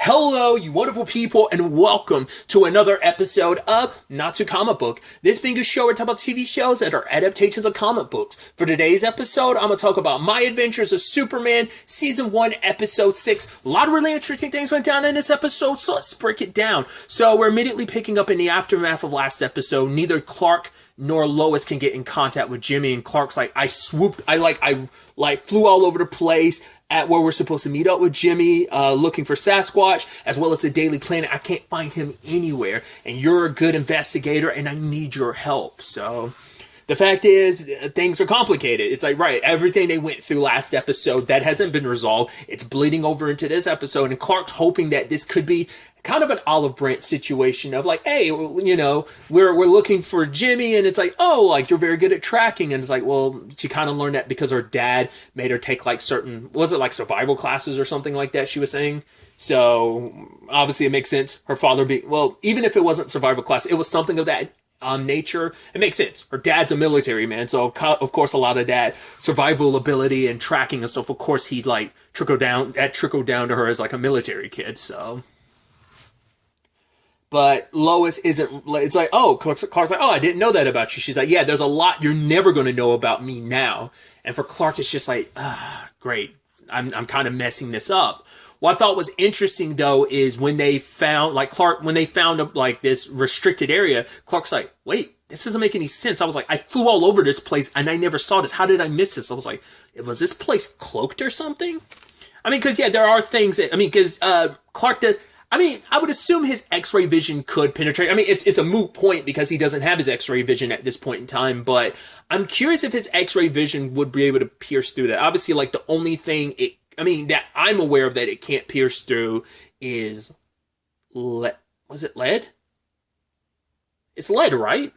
Hello, you wonderful people, and welcome to another episode of Not Too Comic Book. This being a show where we talk about TV shows that are adaptations of comic books. For today's episode, I'm going to talk about My Adventures of Superman, Season 1, Episode 6. A lot of really interesting things went down in this episode, so let's break it down. So we're immediately picking up in the aftermath of last episode. Neither Clark nor Lois can get in contact with Jimmy, and Clark's like, I flew all over the place at where we're supposed to meet up with Jimmy, looking for Sasquatch, as well as the Daily Planet. I can't find him anywhere, and you're a good investigator, and I need your help. So the fact is, things are complicated. It's like, right, everything they went through last episode, that hasn't been resolved. It's bleeding over into this episode, and Clark's hoping that this could be kind of an Olive Branch situation of like, hey, you know, we're looking for Jimmy, and it's like, oh, like, you're very good at tracking. And it's like, well, she kind of learned that because her dad made her take like certain, was it like survival classes or something like that she was saying? So obviously it makes sense. Her father being, well, even if it wasn't survival class, it was something of that nature. It makes sense. Her dad's a military man, so of course a lot of that survival ability and tracking and stuff, of course he'd like trickled down to her as like a military kid. So, but Lois isn't, it's like, oh, Clark's like, oh, I didn't know that about you. She's like, yeah, there's a lot you're never going to know about me now. And for Clark, it's just like, great, I'm kind of messing this up. What I thought was interesting, though, is when they found, like, like, this restricted area, Clark's like, wait, this doesn't make any sense. I was like, I flew all over this place, and I never saw this. How did I miss this? I was like, was this place cloaked or something? I mean, because, yeah, there are things that, I mean, because Clark does, I mean, I would assume his X-ray vision could penetrate. I mean, it's a moot point because he doesn't have his X-ray vision at this point in time, but I'm curious if his X-ray vision would be able to pierce through that. Obviously, like, the only thing that I'm aware of that it can't pierce through is lead. Was it lead? It's lead, right?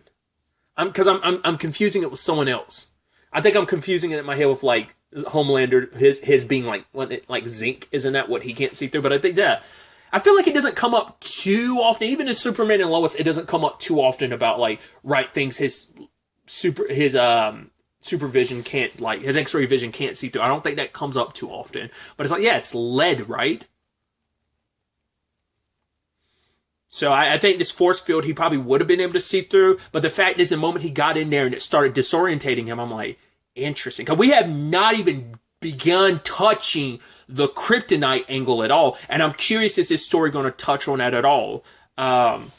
I'm confusing it with someone else. I think I'm confusing it in my head with like Homelander, his being like zinc. Isn't that what he can't see through? But I think that I feel like it doesn't come up too often. Even in Superman and Lois, it doesn't come up too often about like things his supervision can't, like, his X-ray vision can't see through. I don't think that comes up too often. But it's like, yeah, it's lead, right? So I think this force field he probably would have been able to see through. But the fact is, the moment he got in there and it started disorientating him, I'm like, interesting. Because we have not even begun touching the kryptonite angle at all. And I'm curious, is this story going to touch on that at all? Because,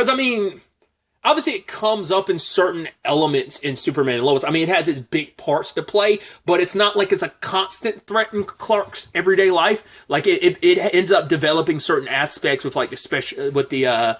I mean, obviously it comes up in certain elements in Superman and Lois. I mean, it has its big parts to play, but it's not like it's a constant threat in Clark's everyday life. Like, it ends up developing certain aspects with, like, especially with the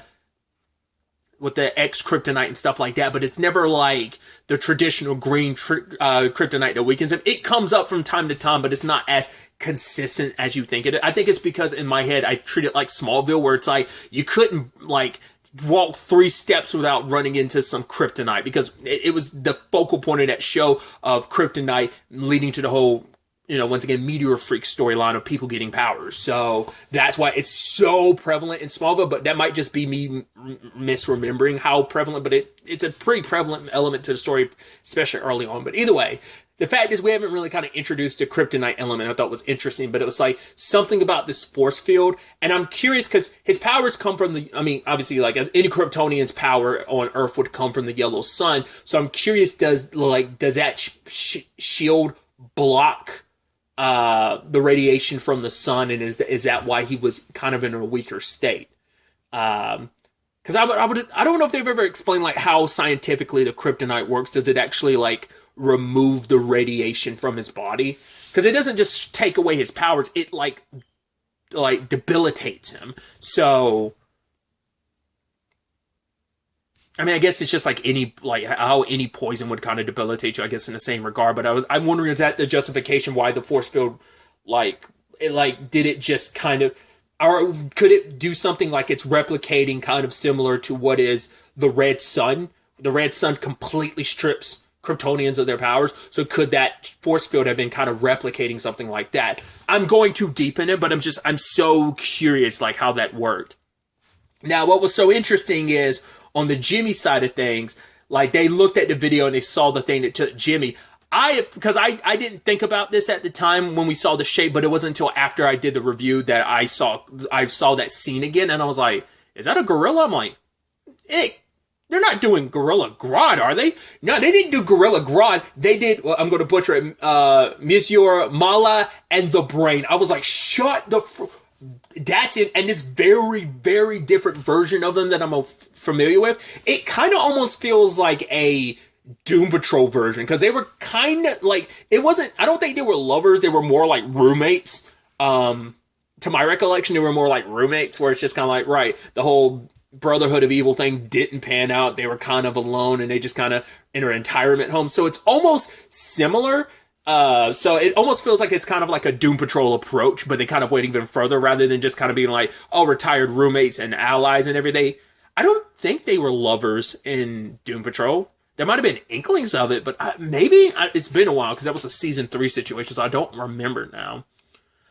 X-Kryptonite and stuff like that, but it's never like the traditional green kryptonite that weakens him. It comes up from time to time, but it's not as consistent as you think it. I think it's because in my head, I treat it like Smallville, where it's like, you couldn't, like, walk 3 steps without running into some kryptonite, because it was the focal point of that show of kryptonite leading to the whole, you know, once again, Meteor Freak storyline of people getting powers. So that's why it's so prevalent in Smallville, but that might just be me misremembering how prevalent, but it's a pretty prevalent element to the story, especially early on. But either way, the fact is we haven't really kind of introduced the kryptonite element I thought was interesting, but it was like something about this force field. And I'm curious because his powers come from the, I mean, obviously like any Kryptonian's power on Earth would come from the yellow sun. So I'm curious, does that shield block the radiation from the sun, and is that why he was kind of in a weaker state? Because I don't know if they've ever explained like how scientifically the kryptonite works. Does it actually like remove the radiation from his body? Because it doesn't just take away his powers; it like debilitates him. So, I mean, I guess it's just like how any poison would kind of debilitate you, I guess, in the same regard. But I'm wondering, is that the justification why the force field, did it just kind of, or could it do something like it's replicating kind of similar to what is the red sun? The red sun completely strips Kryptonians of their powers. So could that force field have been kind of replicating something like that? I'm going too deep in it, but I'm so curious like how that worked. Now, what was so interesting is, on the Jimmy side of things, like, they looked at the video and they saw the thing that took Jimmy. because I didn't think about this at the time when we saw the shape, but it wasn't until after I did the review that I saw that scene again, and I was like, is that a gorilla? I'm like, hey, they're not doing Gorilla Grodd, are they? No, they didn't do Gorilla Grodd. They did, well, I'm going to butcher it, Monsieur Mala and the Brain. I was like, shut the that's it. And this very, very different version of them that I'm familiar with. It kind of almost feels like a Doom Patrol version, because they were kind of like, it wasn't, I don't think they were lovers. They were more like roommates. To my recollection, they were more like roommates, where it's just kind of like, right, the whole Brotherhood of Evil thing didn't pan out. They were kind of alone, and they just kind of in a retirement home. So it's almost similar. So it almost feels like it's kind of like a Doom Patrol approach, but they kind of went even further rather than just kind of being like, oh, retired roommates and allies and everything. I don't think they were lovers in Doom Patrol. There might have been inklings of it, but maybe it's been a while, because that was a season 3 situation, so I don't remember now.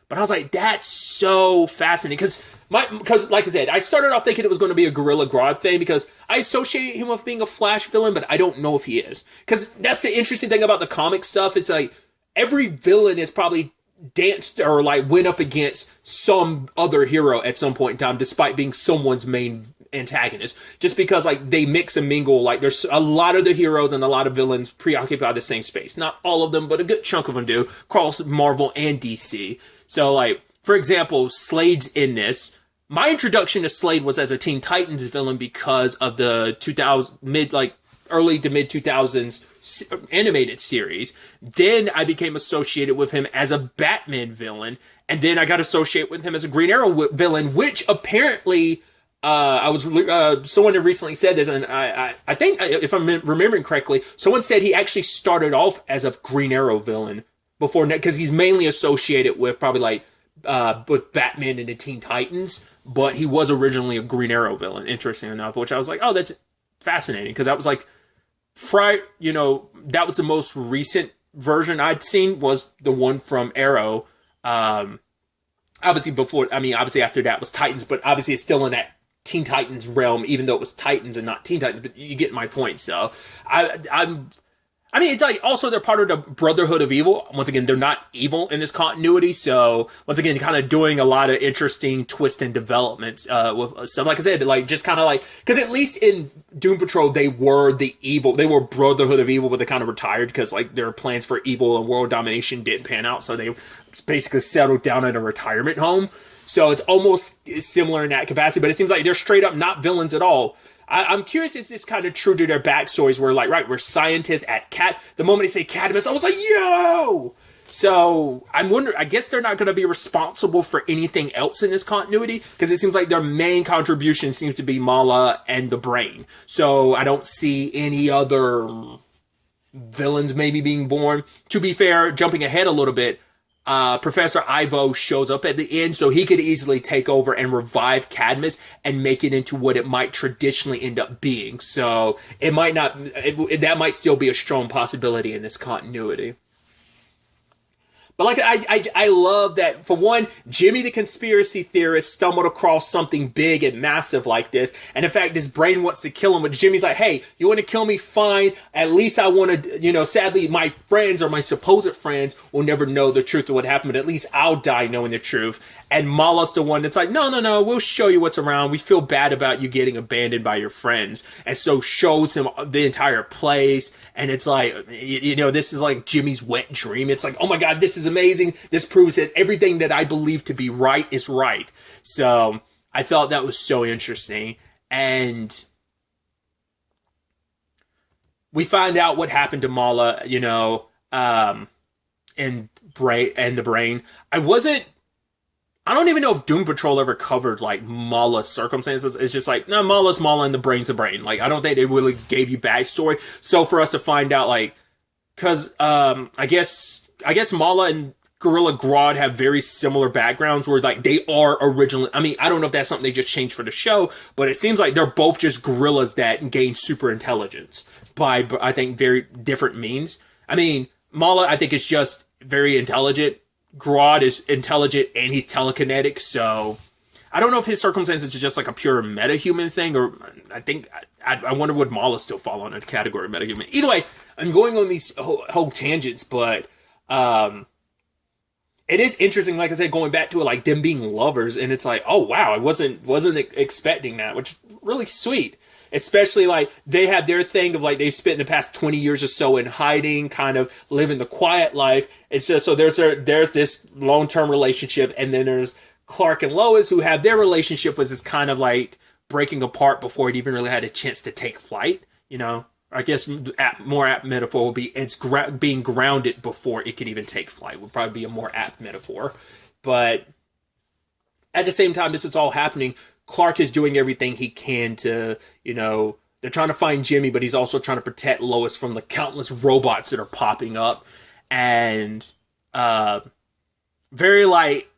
But I was like, that's so fascinating, because like I said, I started off thinking it was going to be a Gorilla Grodd thing, because I associate him with being a Flash villain, but I don't know if he is. Because that's the interesting thing about the comic stuff. It's like, every villain is probably danced or like went up against some other hero at some point in time, despite being someone's main antagonist, just because like they mix and mingle. Like there's a lot of the heroes and a lot of villains preoccupy the same space. Not all of them, but a good chunk of them do, across Marvel and DC. So like, for example, Slade's in this. My introduction to Slade was as a Teen Titans villain because of the early to mid 2000s animated series. Then I became associated with him as a Batman villain, and then I got associated with him as a Green Arrow villain, which apparently someone had recently said this, and I think, if I'm remembering correctly, someone said he actually started off as a Green Arrow villain before, because he's mainly associated with probably like with Batman and the Teen Titans, but he was originally a Green Arrow villain, interesting enough, which I was like, oh, that's fascinating, because that was like, that was the most recent version I'd seen, was the one from Arrow. Obviously after that was Titans, but obviously it's still in that Teen Titans realm, even though it was Titans and not Teen Titans, but you get my point. So it's like, also they're part of the Brotherhood of Evil. Once again, they're not evil in this continuity. So once again, kind of doing a lot of interesting twist and developments with stuff. Like I said, like just kind of like, because at least in Doom Patrol, they were the evil. They were Brotherhood of Evil, but they kind of retired because like their plans for evil and world domination didn't pan out. So they basically settled down at a retirement home. So it's almost similar in that capacity, but it seems like they're straight up not villains at all. I'm curious, is this kind of true to their backstories where, like, right, we're scientists at the moment they say Cadmus, I was like, yo! So, I'm wondering, I guess they're not going to be responsible for anything else in this continuity, because it seems like their main contribution seems to be Mala and the Brain. So, I don't see any other villains maybe being born. To be fair, jumping ahead a little bit, Professor Ivo shows up at the end, so he could easily take over and revive Cadmus and make it into what it might traditionally end up being. So it might not, that might still be a strong possibility in this continuity. But like, I love that, for one, Jimmy the conspiracy theorist stumbled across something big and massive like this. And in fact, this Brain wants to kill him, but Jimmy's like, hey, you want to kill me? Fine. At least I want to, sadly, my friends or my supposed friends will never know the truth of what happened, but at least I'll die knowing the truth. And Mala's the one that's like, no, we'll show you what's around. We feel bad about you getting abandoned by your friends. And so shows him the entire place. And it's like, this is like Jimmy's wet dream. It's like, oh my God, this is amazing. This proves that everything that I believe to be right is right. So I thought that was so interesting. And we find out what happened to Mala, and the Brain. I don't even know if Doom Patrol ever covered, like, Mala's circumstances. It's just like, no, Mala's Mala and the Brain's a Brain. Like, I don't think they really gave you backstory. So for us to find out, like, because I guess Mala and Gorilla Grodd have very similar backgrounds where, like, they are originally, I don't know if that's something they just changed for the show, but it seems like they're both just gorillas that gain super intelligence by, I think, very different means. Mala, I think, is just very intelligent. Grodd is intelligent and he's telekinetic, so I don't know if his circumstances are just like a pure metahuman thing, or I wonder would Mala still fall on a category of metahuman. Either way, I'm going on these whole tangents, but it is interesting, like I said, going back to it, like them being lovers, and it's like, oh wow, I wasn't expecting that, which is really sweet. Especially like they have their thing of like they spent the past 20 years or so in hiding, kind of living the quiet life. It's just so there's this long-term relationship, and then there's Clark and Lois who have their relationship was this kind of like breaking apart before it even really had a chance to take flight. You know, I guess more apt metaphor would be it's being grounded before it could even take flight would probably be a more apt metaphor. But at the same time, this is all happening. Clark is doing everything he can to, you know, they're trying to find Jimmy, but he's also trying to protect Lois from the countless robots that are popping up. And very like,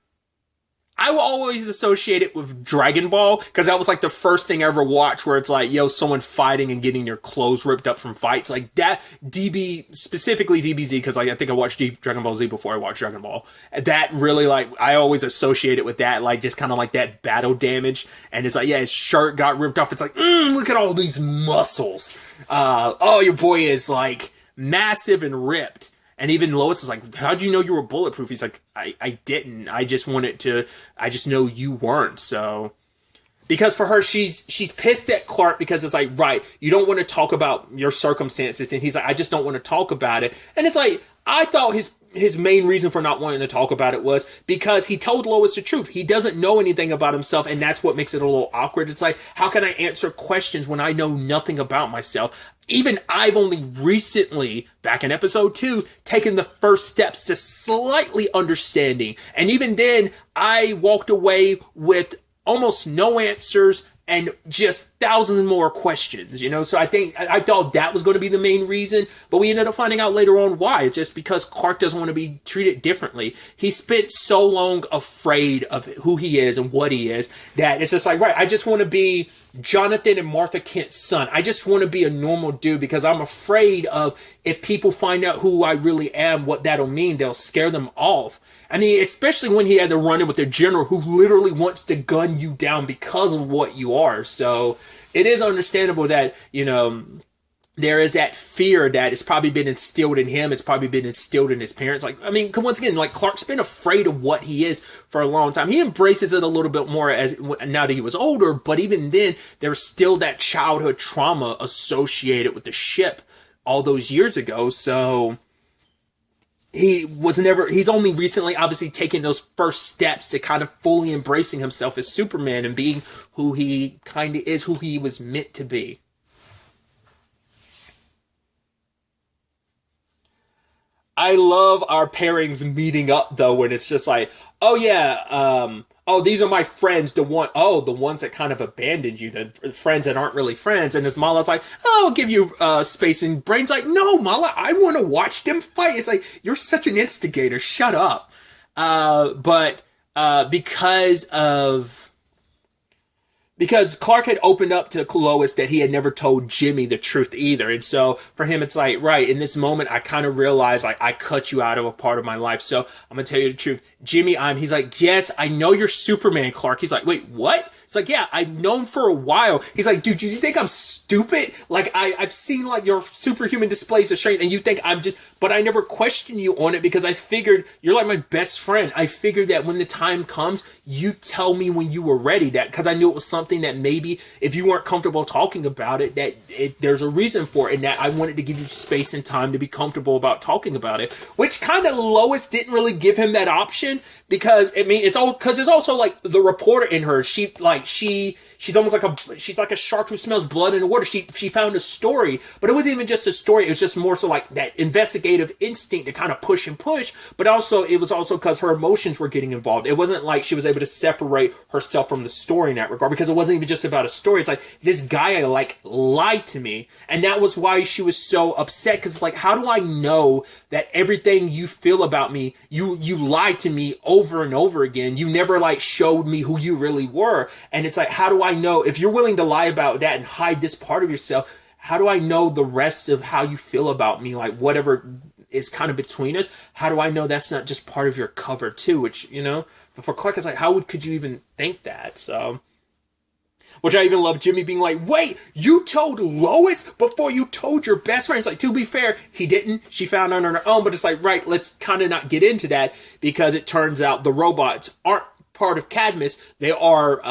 I will always associate it with Dragon Ball, because that was like the first thing I ever watched where it's like, yo, someone fighting and getting your clothes ripped up from fights. Like that, specifically DBZ, because like I think I watched Dragon Ball Z before I watched Dragon Ball. That really, like, I always associate it with that, like just kind of like that battle damage. And it's like, yeah, his shirt got ripped off. It's like, look at all these muscles. Oh, your boy is like massive and ripped. And even Lois is like, how'd you know you were bulletproof? He's like, I didn't. I just know you weren't. So, because for her, she's pissed at Clark because it's like, right, you don't want to talk about your circumstances. And he's like, I just don't want to talk about it. And it's like, I thought his main reason for not wanting to talk about it was because he told Lois the truth. He doesn't know anything about himself, and that's what makes it a little awkward. It's like, how can I answer questions when I know nothing about myself? Even I've only recently, back in episode 2, taken the first steps to slightly understanding. And even then, I walked away with almost no answers and just thousands more questions, you know? So I thought that was going to be the main reason, but we ended up finding out later on why. It's just because Clark doesn't want to be treated differently. He spent so long afraid of who he is and what he is that it's just like, right, I just want to be Jonathan and Martha Kent's son. I just want to be a normal dude because I'm afraid of if people find out who I really am, what that'll mean. They'll scare them off. I mean, especially when he had to run in with a general who literally wants to gun you down because of what you are. So it is understandable that, you know, there is that fear that it's probably been instilled in him. It's probably been instilled in his parents. Like, I mean, once again, like Clark's been afraid of what he is for a long time. He embraces it a little bit more as now that he was older, but even then, there's still that childhood trauma associated with the ship all those years ago. So he's only recently obviously taken those first steps to kind of fully embracing himself as Superman and being who he kind of is, who he was meant to be. I love our pairings meeting up though, when it's just like, oh yeah, oh, these are my friends, the ones that kind of abandoned you, the friends that aren't really friends. And as Mala's like, oh, I'll give you space, and Brain's like, no, Mala, I want to watch them fight. It's like, you're such an instigator, shut up. But because Clark had opened up to Lois that he had never told Jimmy the truth either. And so for him, it's like, right, in this moment, I kind of realized, like, I cut you out of a part of my life. So I'm going to tell you the truth. Jimmy, he's like, yes, I know you're Superman, Clark. He's like, wait, what? It's like, yeah, I've known for a while. He's like, dude, do you think I'm stupid? Like, I've seen, like, your superhuman displays of strength, and you think I'm just, but I never question you on it because I figured you're like my best friend. I figured that when the time comes, you tell me when you were ready, that, because I knew it was something that maybe if you weren't comfortable talking about it, there's a reason for it, and that I wanted to give you space and time to be comfortable about talking about it, which kind of Lois didn't really give him that option. Because I mean, it's also like the reporter in her. She's almost she's like a shark who smells blood in the water. She found a story, but it wasn't even just a story. It was just more so like that investigative instinct to kind of push and push. But also, it was also because her emotions were getting involved. It wasn't like she was able to separate herself from the story in that regard, because it wasn't even just about a story. It's like, this guy like lied to me, and that was why she was so upset. Because it's like, how do I know that everything you feel about me, you lied to me over and over again? You never like showed me who you really were. And it's like, how do I know, if you're willing to lie about that and hide this part of yourself, how do I know the rest of how you feel about me? Like, whatever is kind of between us, how do I know that's not just part of your cover too? Which, but for Clark, it's like, could you even think that? So, which I even love Jimmy being like, wait, you told Lois before you told your best friend. It's like, to be fair, he didn't. She found out on her own, but it's like, right, let's kind of not get into that because it turns out the robots aren't part of Cadmus. They are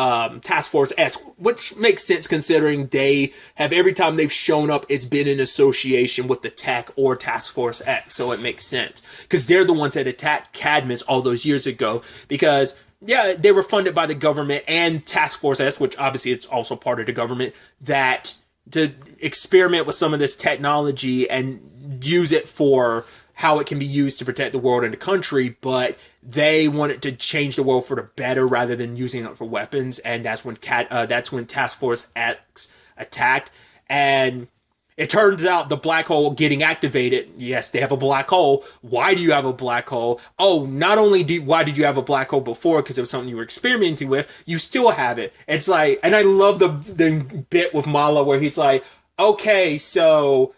Task Force S, which makes sense considering they have, every time they've shown up, it's been in association with the Tech or Task Force X. So it makes sense because they're the ones that attacked Cadmus all those years ago because they were funded by the government and Task Force S, which obviously is also part of the government, that to experiment with some of this technology and use it for how it can be used to protect the world and the country, but they wanted to change the world for the better rather than using it for weapons, and that's when Task Force X attacked, and it turns out the black hole getting activated. Yes, they have a black hole. Why do you have a black hole? Oh, not only why did you have a black hole before because it was something you were experimenting with, you still have it. It's like, and I love the bit with Mala where he's like, okay, so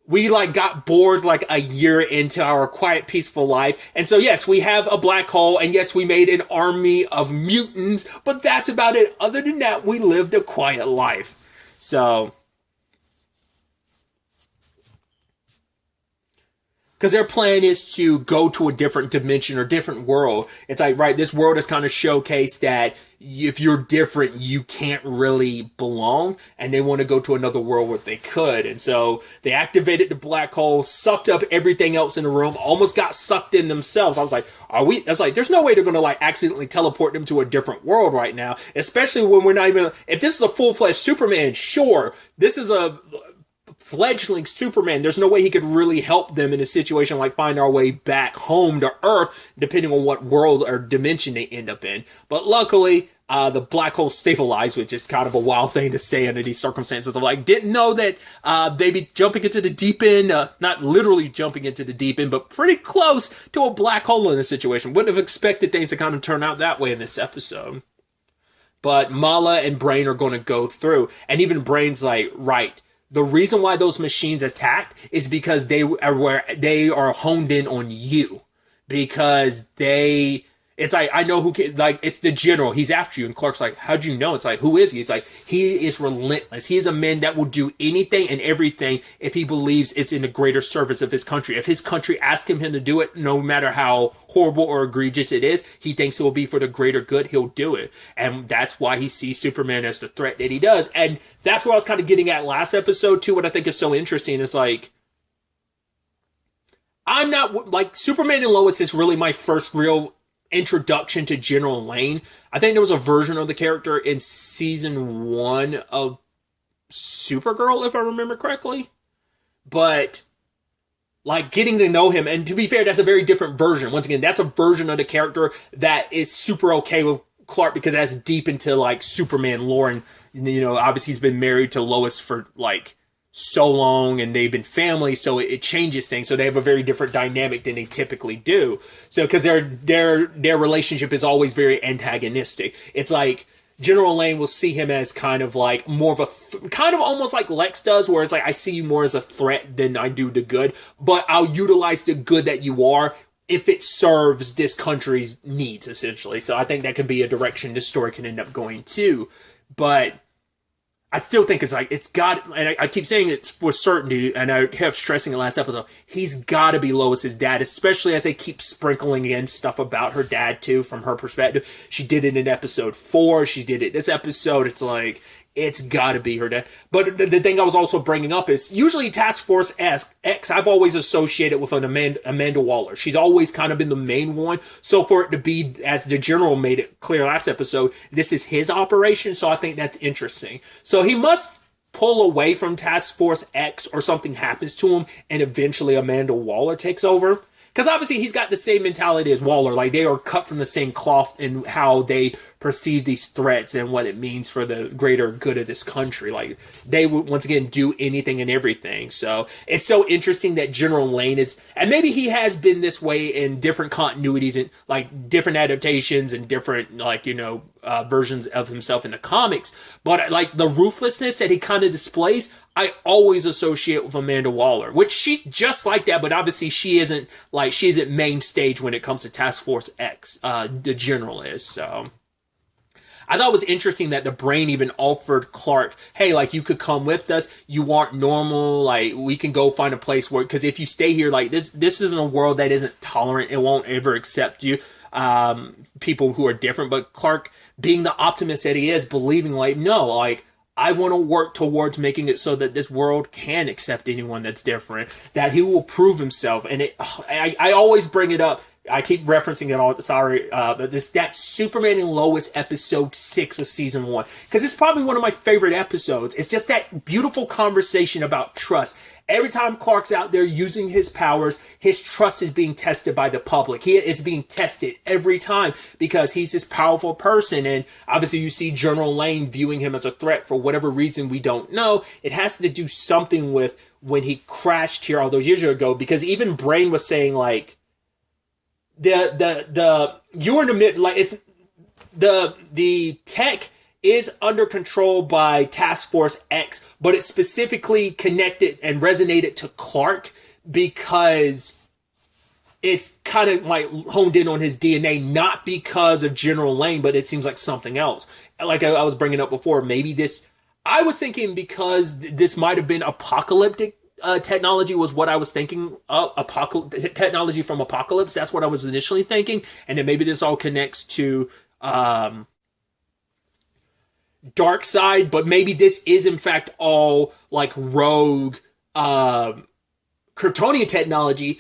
we got bored a year into our quiet, peaceful life. And so, yes, we have a black hole. And yes, we made an army of mutants. But that's about it. Other than that, we lived a quiet life. So, because their plan is to go to a different dimension or different world. It's like, right, this world has kind of showcased that if you're different, you can't really belong. And they want to go to another world where they could. And so they activated the black hole, sucked up everything else in the room, almost got sucked in themselves. I was like, there's no way they're going to accidentally teleport them to a different world right now. Especially when we're not even, if this is a full-fledged Superman, sure, this is a fledgling Superman. There's no way he could really help them in a situation like find our way back home to Earth, depending on what world or dimension they end up in. But luckily, the black hole stabilized, which is kind of a wild thing to say under these circumstances. I'm didn't know that they'd be jumping into the deep end, not literally jumping into the deep end, but pretty close to a black hole in this situation. Wouldn't have expected things to kind of turn out that way in this episode. But Mala and Brain are going to go through, and even Brain's like, right, the reason why those machines attacked is because they are honed in on you. Because it's like, I know who can, it's the general, he's after you. And Clark's like, how'd you know? It's like, who is he? It's like, he is relentless. He is a man that will do anything and everything if he believes it's in the greater service of his country. If his country asks him to do it, no matter how horrible or egregious it is, he thinks it will be for the greater good, he'll do it. And that's why he sees Superman as the threat that he does. And that's what I was kind of getting at last episode too. What I think is so interesting is I'm not, Superman and Lois is really my first real introduction to General Lane. I think there was a version of the character in season 1 of Supergirl, if I remember correctly. But getting to know him, and to be fair, that's a very different version. Once again, that's a version of the character that is super okay with Clark because that's deep into Superman lore, and obviously he's been married to Lois for so long and they've been family, so it changes things. So they have a very different dynamic than they typically do. So because their relationship is always very antagonistic. It's like General Lane will see him as kind of more of a kind of almost like Lex does, where it's I see you more as a threat than I do the good, but I'll utilize the good that you are if it serves this country's needs, essentially. So I think that could be a direction this story can end up going to. But I still think it's got, and I keep saying it for certainty, and I kept stressing it last episode, he's got to be Lois's dad, especially as they keep sprinkling in stuff about her dad, too, from her perspective. She did it in episode 4, she did it this episode, it's got to be her dad. But the thing I was also bringing up is, usually Task Force X, I've always associated with an Amanda Waller. She's always kind of been the main one. So for it to be, as the general made it clear last episode, this is his operation. So I think that's interesting. So he must pull away from Task Force X or something happens to him and eventually Amanda Waller takes over. Because obviously he's got the same mentality as Waller. They are cut from the same cloth in how they perceive these threats and what it means for the greater good of this country. Like, they would once again do anything and everything. So it's so interesting that General Lane is, and maybe he has been this way in different continuities and like different adaptations and different, like, versions of himself in the comics. But like the ruthlessness that he kind of displays, I always associate with Amanda Waller, which she's just like that, but obviously she isn't main stage when it comes to Task Force X. The General is. So I thought it was interesting that the Brain even offered Clark, hey, like, you could come with us. You aren't normal. Like, we can go find a place where, because if you stay here, like, this isn't a world that isn't tolerant. It won't ever accept you. People who are different. But Clark, being the optimist that he is, believing, like, no, like, I want to work towards making it so that this world can accept anyone that's different, that he will prove himself. And I always bring it up. I keep referencing it all. Sorry, but that Superman and Lois episode 6 of season 1, because it's probably one of my favorite episodes. It's just that beautiful conversation about trust. Every time Clark's out there using his powers, his trust is being tested by the public. He is being tested every time because he's this powerful person. And obviously you see General Lane viewing him as a threat for whatever reason we don't know. It has to do something with when he crashed here all those years ago, because even Brain was saying, like, you're in the mid, like, it's the tech is under control by Task Force X, but it's specifically connected and resonated to Clark because it's kind of like honed in on his DNA, not because of General Lane, but it seems like something else. Like I was bringing up before, maybe I was thinking because this might have been apocalyptic technology was what I was thinking of. Technology from Apocalypse, that's what I was initially thinking. And then maybe this all connects to Dark Side, but maybe this is in fact all like rogue Kryptonian technology.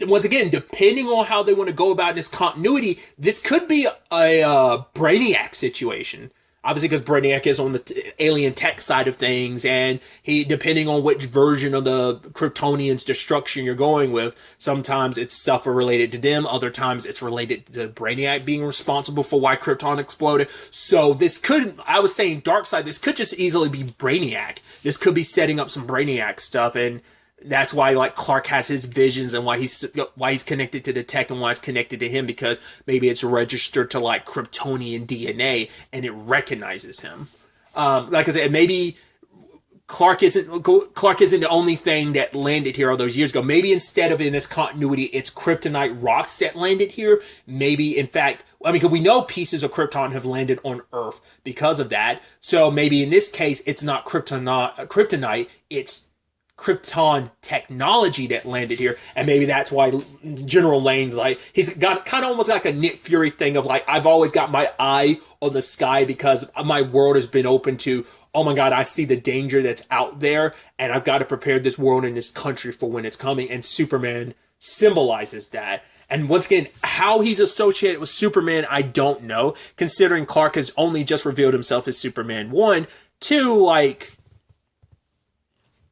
Once again, depending on how they want to go about this continuity, this could be a Brainiac situation. Obviously, because Brainiac is on the alien tech side of things, and he, depending on which version of the Kryptonians' destruction you're going with, sometimes it's stuff related to them, other times it's related to Brainiac being responsible for why Krypton exploded. So this could, I was saying Darkseid, this could just easily be Brainiac. This could be setting up some Brainiac stuff, and that's why, like, Clark has his visions and why he's connected to the tech and why it's connected to him, because maybe it's registered to, like, Kryptonian DNA and it recognizes him. Like I said, maybe Clark isn't the only thing that landed here all those years ago. Maybe instead of in this continuity, it's kryptonite rocks that landed here. Maybe, in fact, I mean, because we know pieces of Krypton have landed on Earth because of that. So maybe in this case, it's not kryptonite, it's Krypton technology that landed here, and maybe that's why General Lane's like, he's got kind of almost like a Nick Fury thing of like, I've always got my eye on the sky because my world has been open to, oh my god, I see the danger that's out there, and I've got to prepare this world and this country for when it's coming, and Superman symbolizes that. And once again, how he's associated with Superman, I don't know, considering Clark has only just revealed himself as Superman 1, 2, like,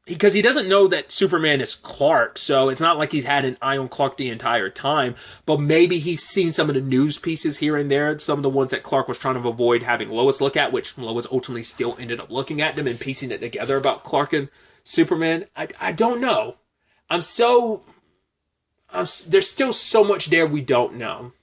because he doesn't know that Superman is Clark, so it's not like he's had an eye on Clark the entire time, but maybe he's seen some of the news pieces here and there, some of the ones that Clark was trying to avoid having Lois look at, which Lois ultimately still ended up looking at them and piecing it together about Clark and Superman. I don't know. There's still so much there we don't know.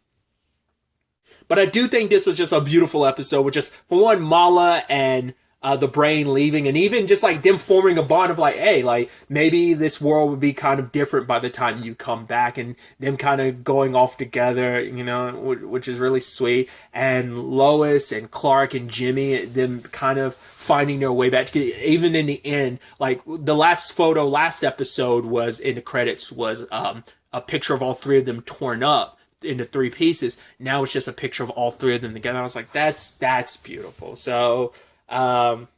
But I do think this was just a beautiful episode with just, for one, Mala and the Brain leaving, and even just like them forming a bond of like, hey, like maybe this world would be kind of different by the time you come back, and them kind of going off together, you know, which is really sweet. And Lois and Clark and Jimmy, them kind of finding their way back together. Even in the end, like the last episode was in the credits was a picture of all three of them torn up into 3 pieces. Now it's just a picture of all 3 of them together. I was like, that's beautiful. So because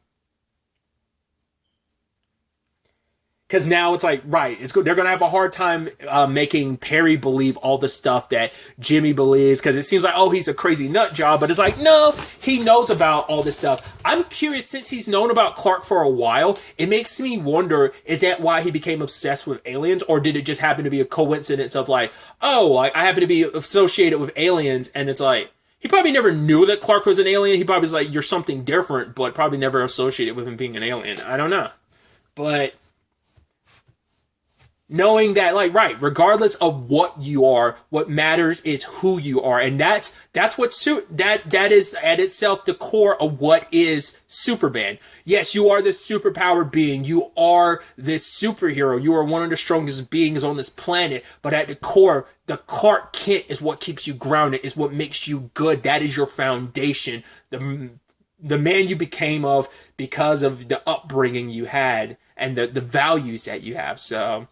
now it's like, right, it's good. They're gonna have a hard time making Perry believe all the stuff that Jimmy believes, because it seems like, oh, he's a crazy nut job, but it's like, no, he knows about all this stuff. I'm curious, since he's known about Clark for a while, it makes me wonder, is that why he became obsessed with aliens, or did it just happen to be a coincidence of like, oh, I happen to be associated with aliens, and it's like, he probably never knew that Clark was an alien. He probably was like, you're something different, but probably never associated with him being an alien. I don't know. But knowing that, like, right, regardless of what you are, what matters is who you are. And that's what that is at itself the core of what is Superman. Yes, you are this superpowered being. You are this superhero. You are one of the strongest beings on this planet. But at the core, the Clark Kent is what keeps you grounded, is what makes you good. That is your foundation. The man you became of because of the upbringing you had and the values that you have. So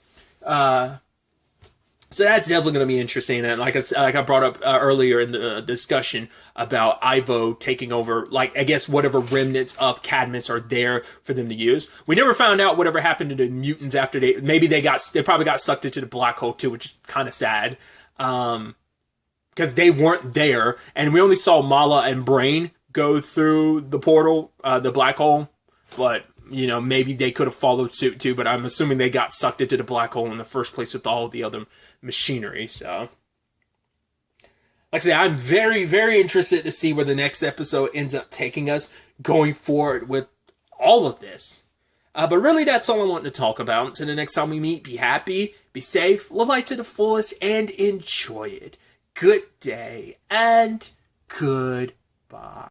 that's definitely going to be interesting. And like I brought up earlier in the discussion about Ivo taking over, like, I guess whatever remnants of Cadmus are there for them to use. We never found out whatever happened to the mutants after they probably got sucked into the black hole too, which is kind of sad. Because they weren't there, and we only saw Mala and Brain go through the portal, the black hole, but maybe they could have followed suit too, but I'm assuming they got sucked into the black hole in the first place with all of the other machinery. So, like I say, I'm very, very interested to see where the next episode ends up taking us going forward with all of this. But really, that's all I want to talk about. Until the next time we meet, be happy, be safe, live life to the fullest, and enjoy it. Good day, and goodbye.